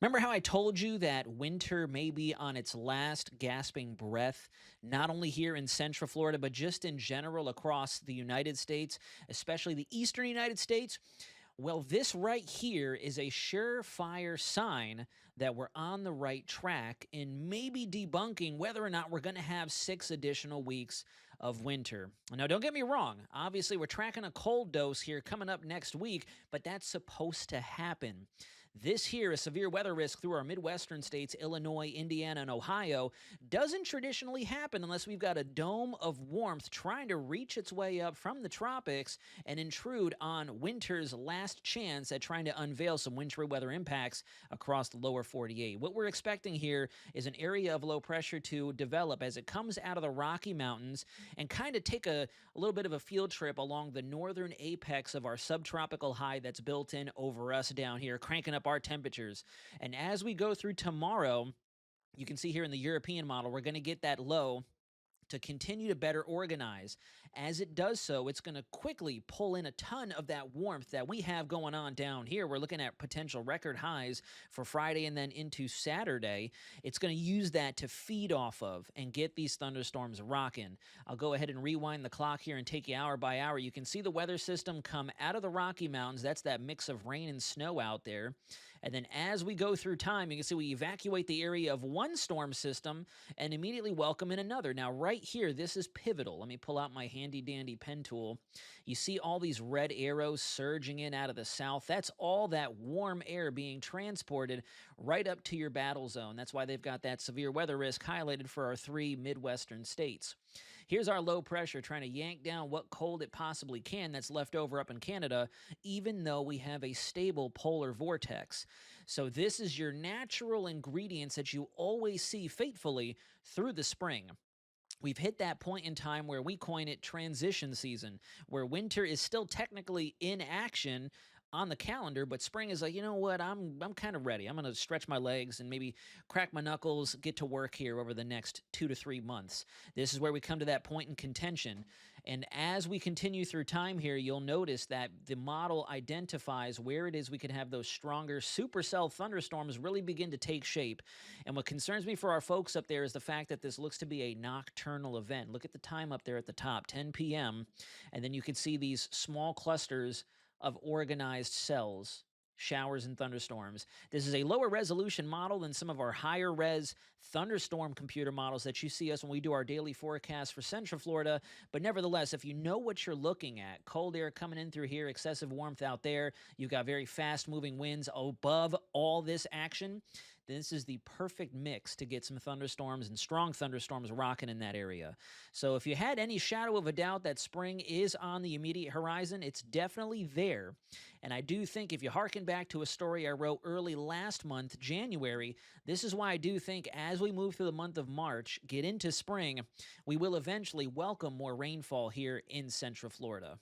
Remember how I told you that winter may be on its last gasping breath, not only here in Central Florida, but just in general across the United States, especially the eastern United States? Well, this right here is a surefire sign that we're on the right track in maybe debunking whether or not we're going to have 6 additional weeks of winter. Now, don't get me wrong. Obviously, we're tracking a cold dose here coming up next week, but that's supposed to happen. This here, a severe weather risk through our Midwestern states, Illinois, Indiana, and Ohio, doesn't traditionally happen unless we've got a dome of warmth trying to reach its way up from the tropics and intrude on winter's last chance at trying to unveil some wintry weather impacts across the lower 48. What we're expecting here is an area of low pressure to develop as it comes out of the Rocky Mountains and kind of take a little bit of a field trip along the northern apex of our subtropical high that's built in over us down here, cranking up our temperatures. And as we go through tomorrow, you can see here in the European model, we're going to get that low to continue to better organize. As it does so, it's going to quickly pull in a ton of that warmth that we have going on down here. We're looking at potential record highs for Friday and then into Saturday. It's going to use that to feed off of and get these thunderstorms rocking. I'll go ahead and rewind the clock here and take you hour by hour. You can see the weather system come out of the Rocky Mountains. That's that mix of rain and snow out there. And then as we go through time, you can see we evacuate the area of one storm system and immediately welcome in another. Now, right here, this is pivotal. Let me pull out my handy dandy pen tool. You see all these red arrows surging in out of the south. That's all that warm air being transported right up to your battle zone. That's why they've got that severe weather risk highlighted for our three Midwestern states. Here's our low pressure trying to yank down what cold it possibly can that's left over up in Canada, even though we have a stable polar vortex. So this is your natural ingredients that you always see faithfully through the spring. We've hit that point in time where we coin it transition season, where winter is still technically in action on the calendar, but spring is like, you know what, I'm kind of ready. I'm going to stretch my legs and maybe crack my knuckles, get to work here over the next 2 to 3 months. This is where we come to that point in contention. And as we continue through time here, you'll notice that the model identifies where it is we could have those stronger supercell thunderstorms really begin to take shape. And what concerns me for our folks up there is the fact that this looks to be a nocturnal event. Look at the time up there at the top, 10 p.m. And then you can see these small clusters of organized cells, showers and thunderstorms. This is a lower resolution model than some of our higher res thunderstorm computer models that you see us when we do our daily forecast for Central Florida. But nevertheless, if you know what you're looking at, cold air coming in through here, excessive warmth out there, you've got very fast moving winds above all this action, this is the perfect mix to get some thunderstorms and strong thunderstorms rocking in that area. So if you had any shadow of a doubt that spring is on the immediate horizon, it's definitely there. And I do think if you hearken back to a story I wrote early last month, January, this is why I do think as we move through the month of March, get into spring, we will eventually welcome more rainfall here in Central Florida.